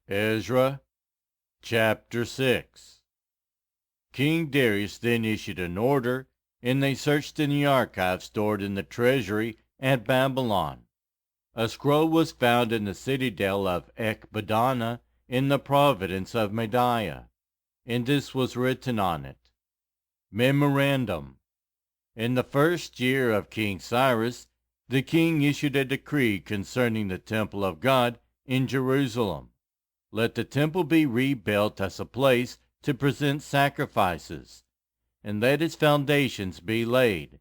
Ezra chapter 6. King Darius then issued an order, and they searched in the archives stored in the treasury at Babylon. A scroll was found in the citadel of Ecbatana in the province of Media, and this was written on it. Memorandum: in the first year of King Cyrus, the king issued a decree concerning the temple of God in Jerusalem. Let the temple be rebuilt as a place to present sacrifices, and let its foundations be laid.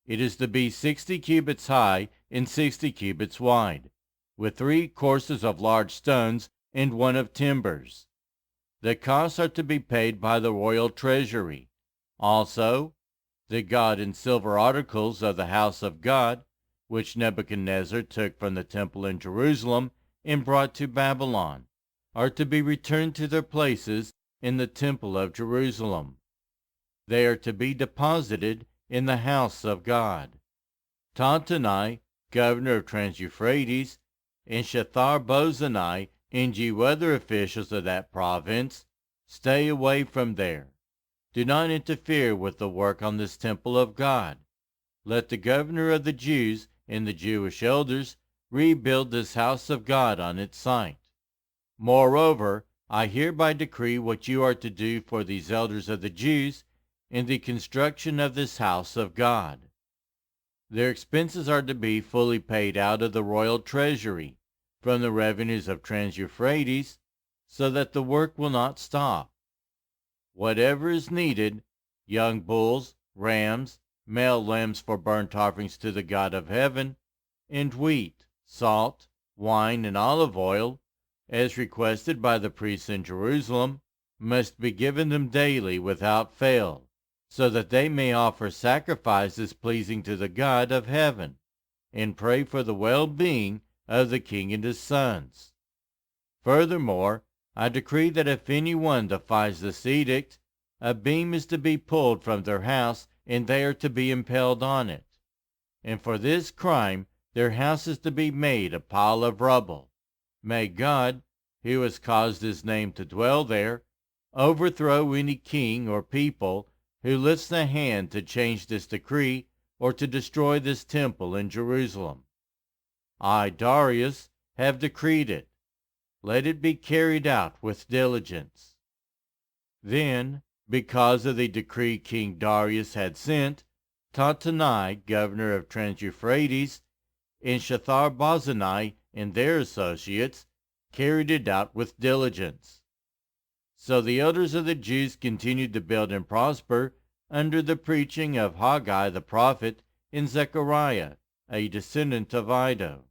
It is to be 60 cubits high and 60 cubits wide, with 3 courses of large stones and 1 of timbers. The costs are to be paid by the royal treasury. Also, the gold and silver articles of the house of God, which Nebuchadnezzar took from the temple in Jerusalem and brought to Babylon, are to be returned to their places in the temple of Jerusalem. They are to be deposited in the house of God. Tatanai, governor of Trans-Euphrates, and Shethar-Bozenai, and ye other officials of that province, stay away from there. Do not interfere with the work on this temple of God. Let the governor of the Jews and the Jewish elders rebuild this house of God on its site. Moreover, I hereby decree what you are to do for these elders of the Jews in the construction of this house of God. Their expenses are to be fully paid out of the royal treasury, from the revenues of Trans-Euphrates, so that the work will not stop. Whatever is needed, young bulls, rams, male lambs for burnt offerings to the God of heaven, and wheat, salt, wine, and olive oil, as requested by the priests in Jerusalem, must be given them daily without fail, so that they may offer sacrifices pleasing to the God of heaven, and pray for the well-being of the king and his sons. Furthermore, I decree that if anyone defies this edict, a beam is to be pulled from their house, and they are to be impaled on it. And for this crime their house is to be made a pile of rubble. May God, who has caused his name to dwell there, overthrow any king or people who lifts a hand to change this decree or to destroy this temple in Jerusalem. I, Darius, have decreed it. Let it be carried out with diligence. Then, because of the decree King Darius had sent, Tatanai, governor of Trans-Euphrates, and Shethar-Bozenai and their associates carried it out with diligence. So the elders of the Jews continued to build and prosper under the preaching of Haggai the prophet and Zechariah, a descendant of Iddo.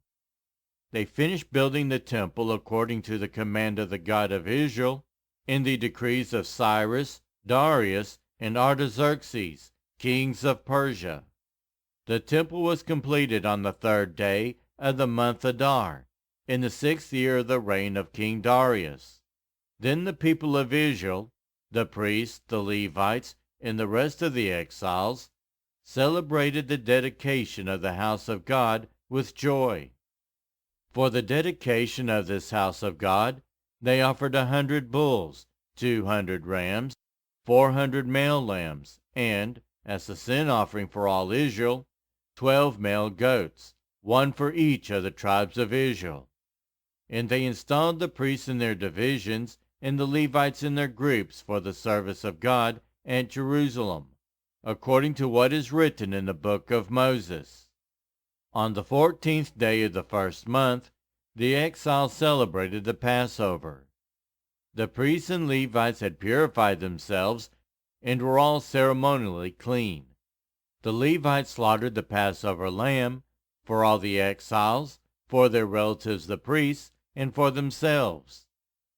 They finished building the temple according to the command of the God of Israel, in the decrees of Cyrus, Darius, and Artaxerxes, kings of Persia. The temple was completed on the 3rd day of the month Adar, in the 6th year of the reign of King Darius. Then the people of Israel, the priests, the Levites, and the rest of the exiles, celebrated the dedication of the house of God with joy. For the dedication of this house of God, they offered 100 bulls, 200 rams, 400 male lambs, and, as a sin offering for all Israel, 12 male goats, 1 for each of the tribes of Israel. And they installed the priests in their divisions and the Levites in their groups for the service of God at Jerusalem, according to what is written in the book of Moses. On the 14th day of the 1st month, the exiles celebrated the Passover. The priests and Levites had purified themselves and were all ceremonially clean. The Levites slaughtered the Passover lamb for all the exiles, for their relatives the priests, and for themselves.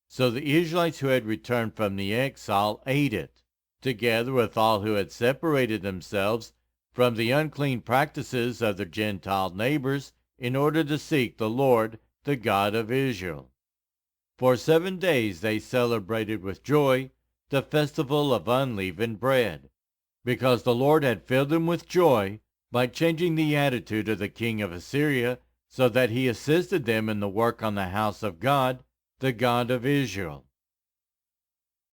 So the Israelites who had returned from the exile ate it, together with all who had separated themselves from the unclean practices of their Gentile neighbors in order to seek the Lord, the God of Israel. For 7 days they celebrated with joy the festival of unleavened bread, because the Lord had filled them with joy by changing the attitude of the king of Assyria, so that he assisted them in the work on the house of God the God of Israel.